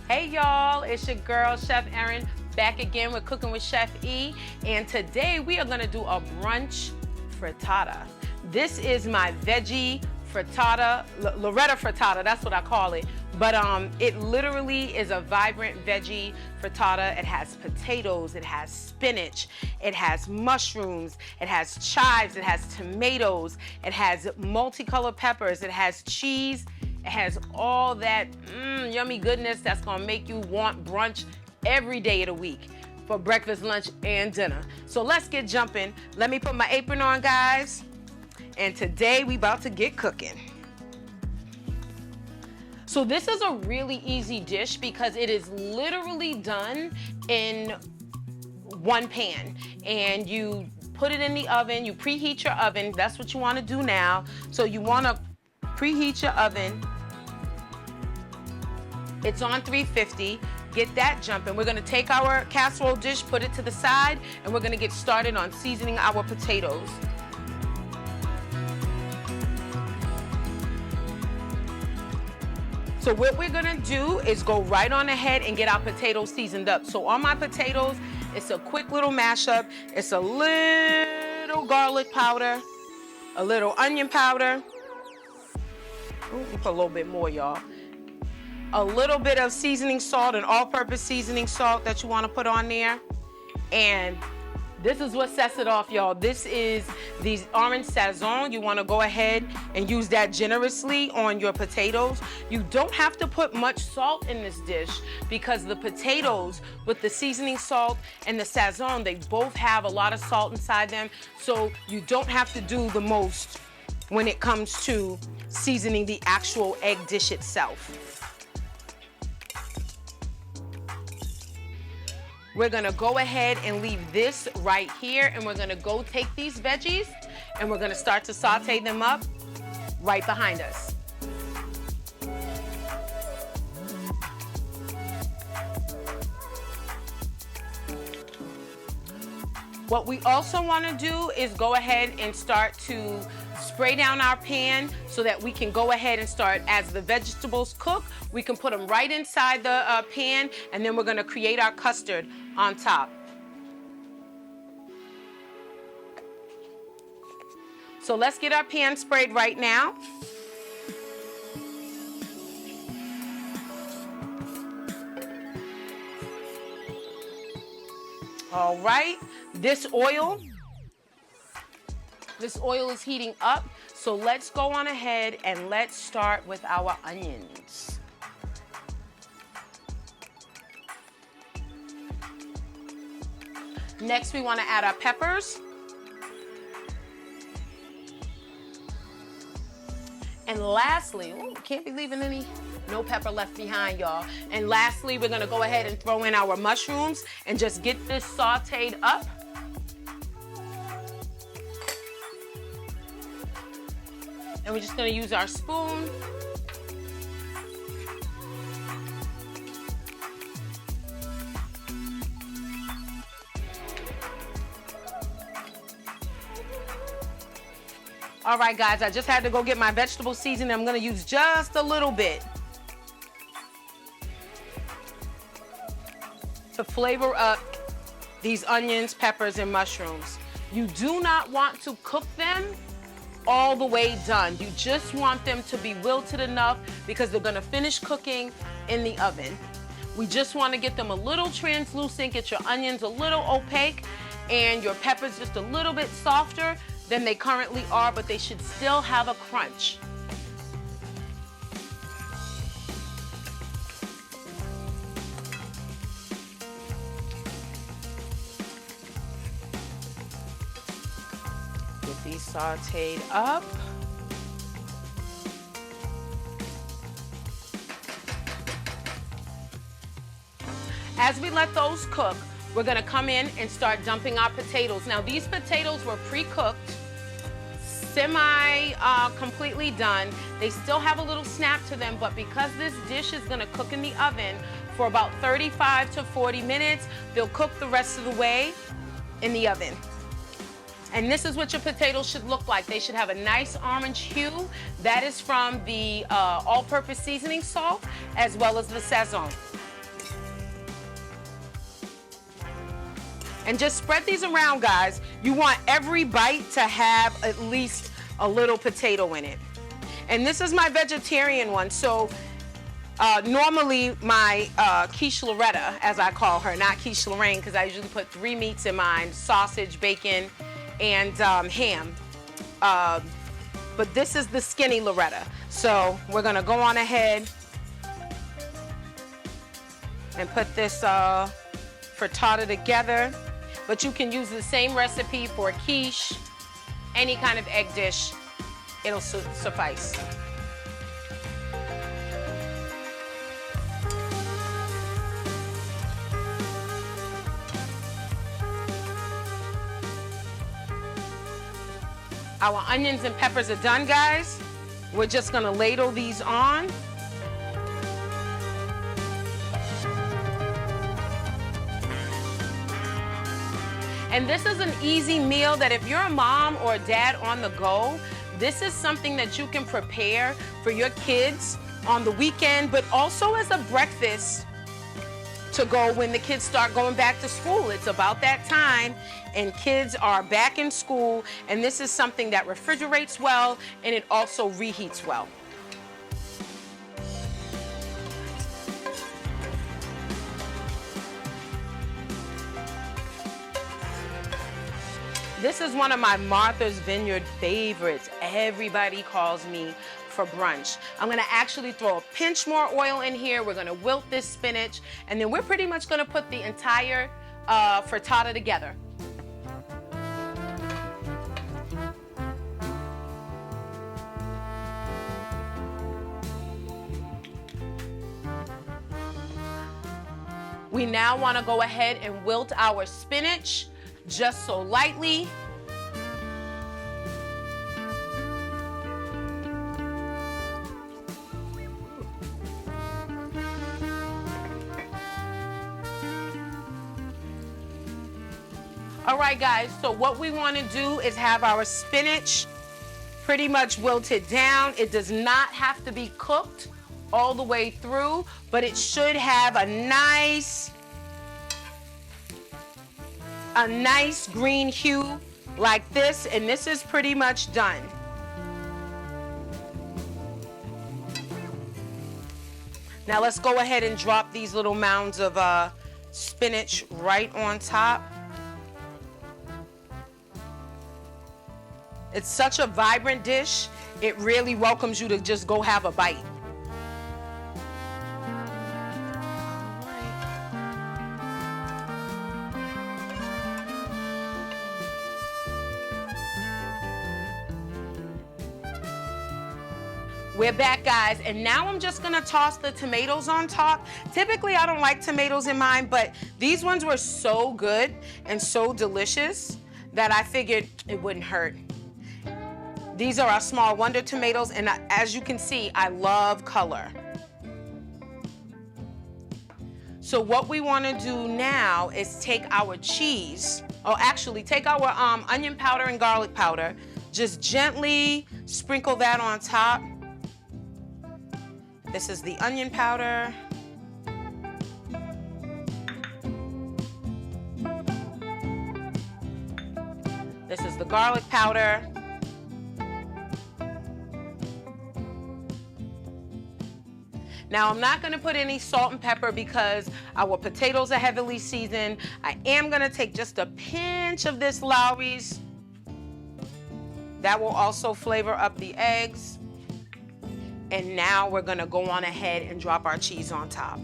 Hey y'all, it's your girl Chef Erin back again with Cooking with Chef E, and today we are gonna do a brunch frittata. This is my veggie frittata, Loretta frittata, that's what I call it. But it literally is a vibrant veggie frittata. It has potatoes, it has spinach, it has mushrooms, it has chives, it has tomatoes, it has multicolored peppers, it has cheese. It has all that yummy goodness that's gonna make you want brunch every day of the week for breakfast, lunch, and dinner. So let's get jumping. Let me put my apron on, guys. And today we about to get cooking. So this is a really easy dish because it is literally done in one pan. And you put it in the oven, you preheat your oven. That's what you wanna do now. So you wanna preheat your oven. It's on 350. Get that jumping. We're gonna take our casserole dish, put it to the side, and we're gonna get started on seasoning our potatoes. So what we're gonna do is go right on ahead and get our potatoes seasoned up. So on my potatoes, it's a quick little mashup. It's a little garlic powder, a little onion powder. Ooh, put a little bit more, y'all. A little bit of seasoning salt, an all-purpose seasoning salt that you want to put on there. And this is what sets it off, y'all. This is the orange Sazon. You want to go ahead and use that generously on your potatoes. You don't have to put much salt in this dish because the potatoes with the seasoning salt and the Sazon, they both have a lot of salt inside them. So you don't have to do the most when it comes to seasoning the actual egg dish itself. We're gonna go ahead and leave this right here, and we're gonna go take these veggies and we're gonna start to saute them up right behind us. What we also wanna do is go ahead and start to spray down our pan so that we can go ahead and start, as the vegetables cook, we can put them right inside the pan, and then we're gonna create our custard on top. So let's get our pan sprayed right now. All right, this oil is heating up, so let's go on ahead and let's start with our onions. Next, we want to add our peppers. And lastly, can't be leaving no pepper left behind, y'all. And lastly, we're gonna go ahead and throw in our mushrooms and just get this sauteed up. And we're just gonna use our spoon. All right, guys, I just had to go get my vegetable seasoning. I'm gonna use just a little bit to flavor up these onions, peppers, and mushrooms. You do not want to cook them all the way done. You just want them to be wilted enough because they're gonna finish cooking in the oven. We just wanna get them a little translucent, get your onions a little opaque, and your peppers just a little bit softer than they currently are, but they should still have a crunch. Get these sauteed up. As we let those cook, we're gonna come in and start dumping our potatoes. Now, these potatoes were pre-cooked, completely done. They still have a little snap to them, but because this dish is gonna cook in the oven for about 35 to 40 minutes, they'll cook the rest of the way in the oven. And this is what your potatoes should look like. They should have a nice orange hue. That is from the all-purpose seasoning salt, as well as the Sazon. And just spread these around, guys. You want every bite to have at least a little potato in it. And this is my vegetarian one, so normally my quiche Loretta, as I call her, not quiche Lorraine, because I usually put 3 meats in mine: sausage, bacon, and ham. But this is the skinny Loretta. So we're gonna go on ahead and put this frittata together. But you can use the same recipe for quiche, any kind of egg dish, it'll suffice. Our onions and peppers are done, guys. We're just gonna ladle these on. And this is an easy meal that if you're a mom or a dad on the go, this is something that you can prepare for your kids on the weekend, but also as a breakfast to go when the kids start going back to school. It's about that time and kids are back in school, and this is something that refrigerates well and it also reheats well. This is one of my Martha's Vineyard favorites. Everybody calls me for brunch. I'm gonna actually throw a pinch more oil in here. We're gonna wilt this spinach, and then we're pretty much gonna put the entire frittata together. We now wanna go ahead and wilt our spinach just so lightly. All right, guys, so what we want to do is have our spinach pretty much wilted down. It does not have to be cooked all the way through, but it should have a nice green hue like this, and this is pretty much done. Now let's go ahead and drop these little mounds of spinach right on top. It's such a vibrant dish, it really welcomes you to just go have a bite. We're back, guys, and now I'm just gonna toss the tomatoes on top. Typically, I don't like tomatoes in mine, but these ones were so good and so delicious that I figured it wouldn't hurt. These are our small wonder tomatoes, and as you can see, I love color. So what we wanna do now is take our cheese, take our onion powder and garlic powder, just gently sprinkle that on top. This is the onion powder. This is the garlic powder. Now, I'm not gonna put any salt and pepper because our potatoes are heavily seasoned. I am gonna take just a pinch of this Lowry's. That will also flavor up the eggs. And now we're gonna go on ahead and drop our cheese on top.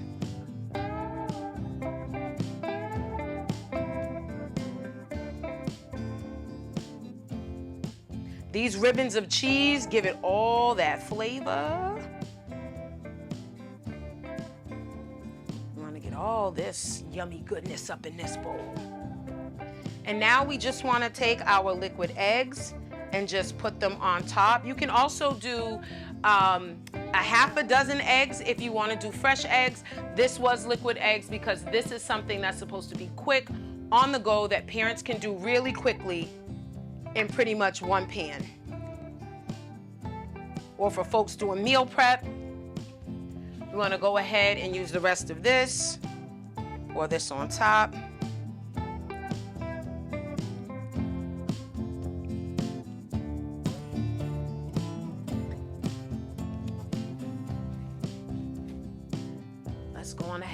These ribbons of cheese give it all that flavor. All this yummy goodness up in this bowl. And now we just want to take our liquid eggs and just put them on top. You can also do a half a dozen eggs if you want to do fresh eggs. This was liquid eggs because this is something that's supposed to be quick, on the go, that parents can do really quickly in pretty much one pan. Or for folks doing meal prep, you want to go ahead and use the rest of this or this on top.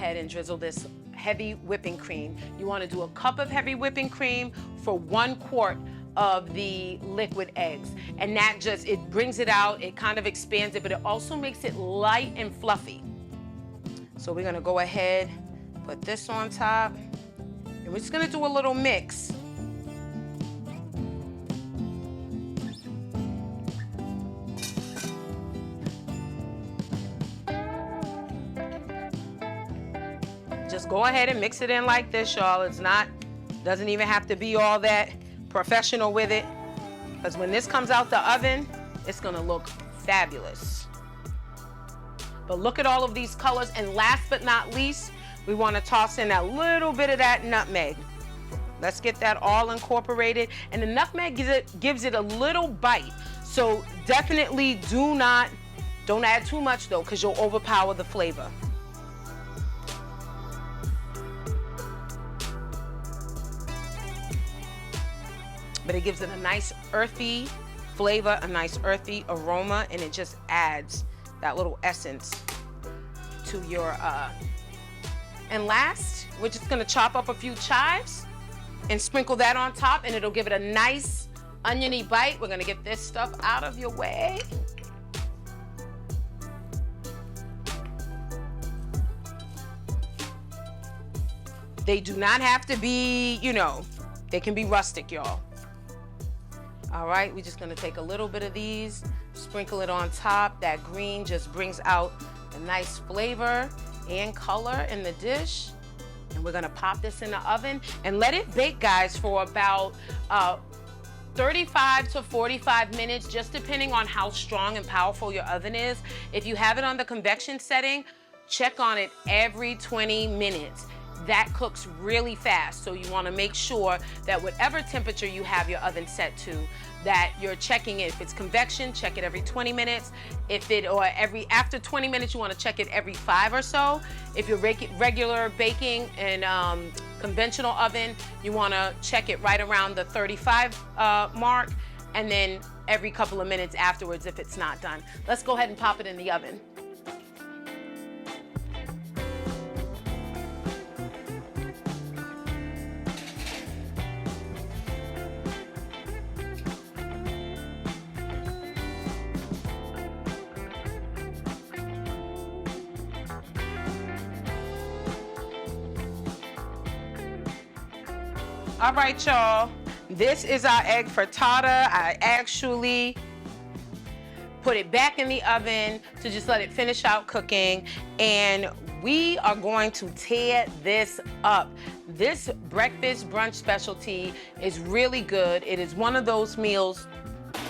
ahead and drizzle this heavy whipping cream. You want to do a cup of heavy whipping cream for 1 quart of the liquid eggs. And that just, it brings it out, it kind of expands it, but it also makes it light and fluffy. So we're gonna go ahead, put this on top, and we're just gonna do a little mix. Just go ahead and mix it in like this, y'all. It's not, doesn't even have to be all that professional with it, because when this comes out the oven, it's gonna look fabulous. But look at all of these colors, and last but not least, we wanna toss in a little bit of that nutmeg. Let's get that all incorporated, and the nutmeg gives it a little bite. So definitely don't add too much though, because you'll overpower the flavor. But it gives it a nice earthy flavor, a nice earthy aroma, and it just adds that little essence to your, and last, we're just gonna chop up a few chives and sprinkle that on top, and it'll give it a nice oniony bite. We're gonna get this stuff out of your way. They do not have to be, you know, they can be rustic, y'all. All right, we're just gonna take a little bit of these, sprinkle it on top. That green just brings out a nice flavor and color in the dish. And we're gonna pop this in the oven and let it bake, guys, for about 35 to 45 minutes, just depending on how strong and powerful your oven is. If you have it on the convection setting, check on it every 20 minutes. That cooks really fast, so you want to make sure that whatever temperature you have your oven set to, that you're checking it. If it's convection, check it every 20 minutes. After 20 minutes, you want to check it every 5 or so. If you're regular baking in conventional oven, you want to check it right around the 35 mark, and then every couple of minutes afterwards if it's not done. Let's go ahead and pop it in the oven. All right, y'all, this is our egg frittata. I actually put it back in the oven to just let it finish out cooking, and we are going to tear this up. This breakfast brunch specialty is really good. It is one of those meals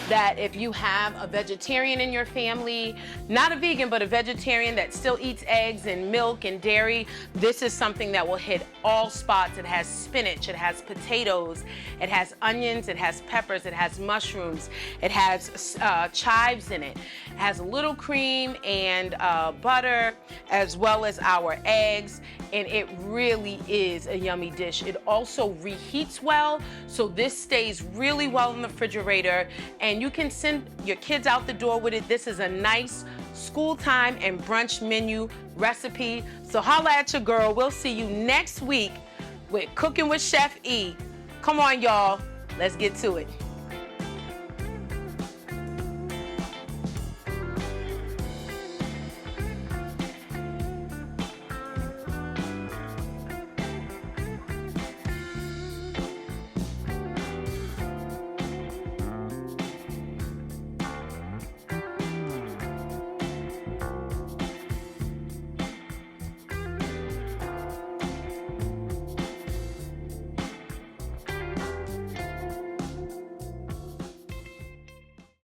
that if you have a vegetarian in your family, not a vegan, but a vegetarian that still eats eggs and milk and dairy, this is something that will hit all spots. It has spinach, it has potatoes, it has onions, it has peppers, it has mushrooms, it has chives in it. It has a little cream and butter, as well as our eggs, and it really is a yummy dish. It also reheats well, so this stays really well in the refrigerator, and you can send your kids out the door with it. This is a nice school time and brunch menu recipe. So holla at your girl. We'll see you next week with Cooking with Chef E. Come on, y'all. Let's get to it.